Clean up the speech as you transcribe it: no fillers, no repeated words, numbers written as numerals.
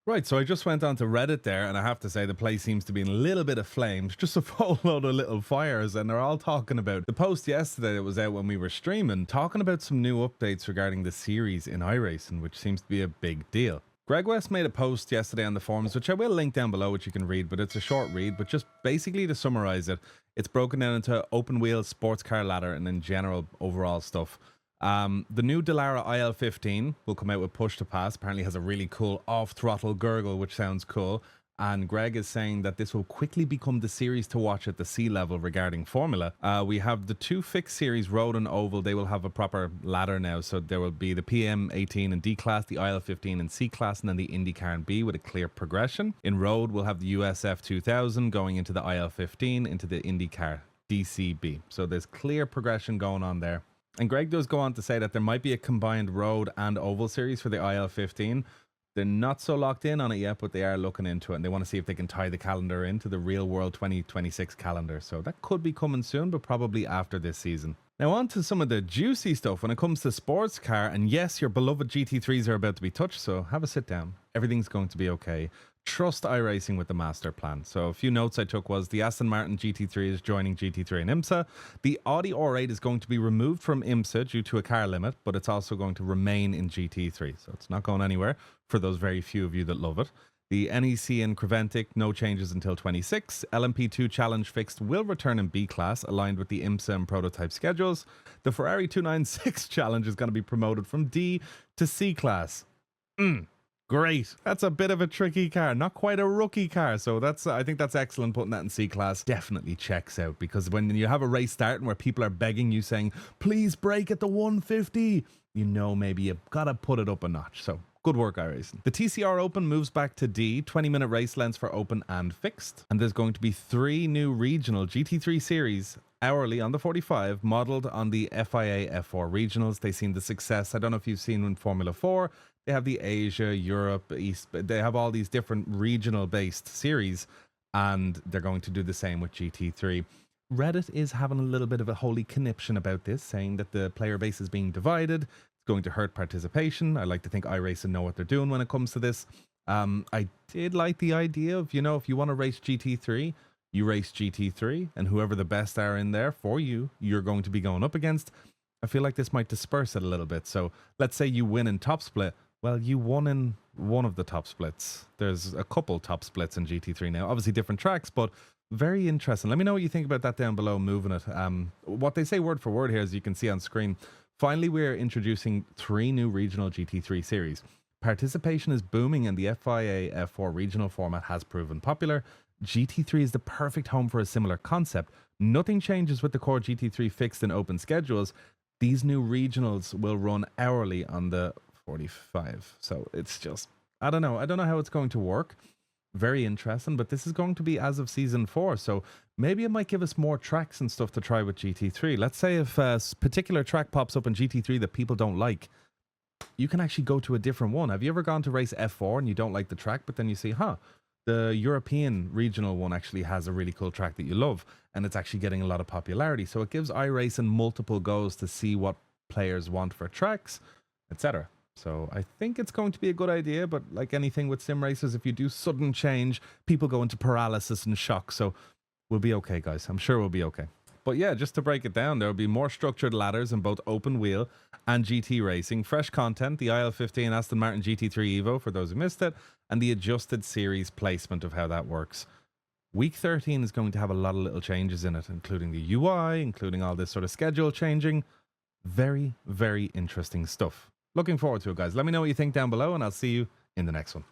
Right, so I just went onto Reddit there, and I have to say the place seems to be in a little bit of flames, just a whole load of little fires, and they're all talking about the post yesterday that was out when we were streaming, talking about some new updates regarding the series in iRacing, which seems to be a big deal. Greg West made a post yesterday on the forums, which I will link down below, which you can read, but it's a short read, but just basically to summarize it, it's broken down into open wheel, sports car ladder, and then general overall stuff. The new Delara IL15 will come out with push to pass. Apparently has a really cool off-throttle gurgle, which sounds cool. And Greg is saying that this will quickly become the series to watch at the C level regarding Formula. We have the two fixed series, Road and Oval. They will have a proper ladder now. So there will be the PM18 and D class, the IL15 and C class, and then the IndyCar and B with a clear progression. In Road, we'll have the USF 2000 going into the IL15 into the IndyCar DCB. So there's clear progression going on there. And Greg does go on to say that there might be a combined road and oval series for the IL15. They're not so locked in on it yet, but they are looking into it, and they want to see if they can tie the calendar into the real world 2026 calendar. So that could be coming soon, but probably after this season. Now on to some of the juicy stuff when it comes to sports car. And yes, your beloved GT3s are about to be touched, so have a sit down. Everything's going to be okay. Trust iRacing with the master plan. So a few notes I took was the Aston Martin GT3 is joining GT3 and IMSA. The Audi R8 is going to be removed from IMSA due to a car limit, but it's also going to remain in GT3. So it's not going anywhere for those very few of you that love it. The NEC and Creventic, no changes until 26. LMP2 Challenge Fixed will return in B class, aligned with the IMSA and prototype schedules. The Ferrari 296 Challenge is going to be promoted from D to C class. Great. That's a bit of a tricky car, not quite a rookie car. So I think that's excellent putting that in C class. Definitely checks out, because when you have a race starting where people are begging you saying, please break at the 150, you know, maybe you've got to put it up a notch. So good work, iRacing. The TCR Open moves back to D, 20-minute race lengths for open and fixed. And there's going to be 3 new regional GT3 series hourly on the 45, modeled on the FIA F4 regionals. They've seen the success. I don't know if you've seen in Formula 4. They have the Asia, Europe, East. They have all these different regional-based series, and they're going to do the same with GT3. Reddit is having a little bit of a holy conniption about this, saying that the player base is being divided. It's going to hurt participation. I like to think iRacing know what they're doing when it comes to this. I did like the idea of, if you want to race GT3, you race GT3, and whoever the best are in there for you, you're going to be going up against. I feel like this might disperse it a little bit. So let's say you win in top split. Well, you won in one of the top splits. There's a couple top splits in GT3 now. Obviously different tracks, but very interesting. Let me know what you think about that down below, moving it. What they say word for word here, as you can see on screen, finally we're introducing 3 new regional GT3 series. Participation is booming, and the FIA F4 regional format has proven popular. GT3 is the perfect home for a similar concept. Nothing changes with the core GT3 fixed and open schedules. These new regionals will run hourly on the 45. So it's just, I don't know how it's going to work. Very interesting, but this is going to be as of season 4. So maybe it might give us more tracks and stuff to try with GT3. Let's say if a particular track pops up in GT3 that people don't like, you can actually go to a different one. Have you ever gone to race F4 and you don't like the track, but then you see, the European regional one actually has a really cool track that you love, and it's actually getting a lot of popularity. So it gives iRacing multiple goes to see what players want for tracks, etc. So I think it's going to be a good idea, but like anything with sim racers, if you do sudden change, people go into paralysis and shock. So we'll be okay, guys. I'm sure we'll be okay. But yeah, just to break it down, there will be more structured ladders in both open wheel and GT racing, fresh content, the IL15 Aston Martin GT3 Evo for those who missed it, and the adjusted series placement of how that works. Week 13 is going to have a lot of little changes in it, including the UI, including all this sort of schedule changing. Very, very interesting stuff. Looking forward to it, guys. Let me know what you think down below, and I'll see you in the next one.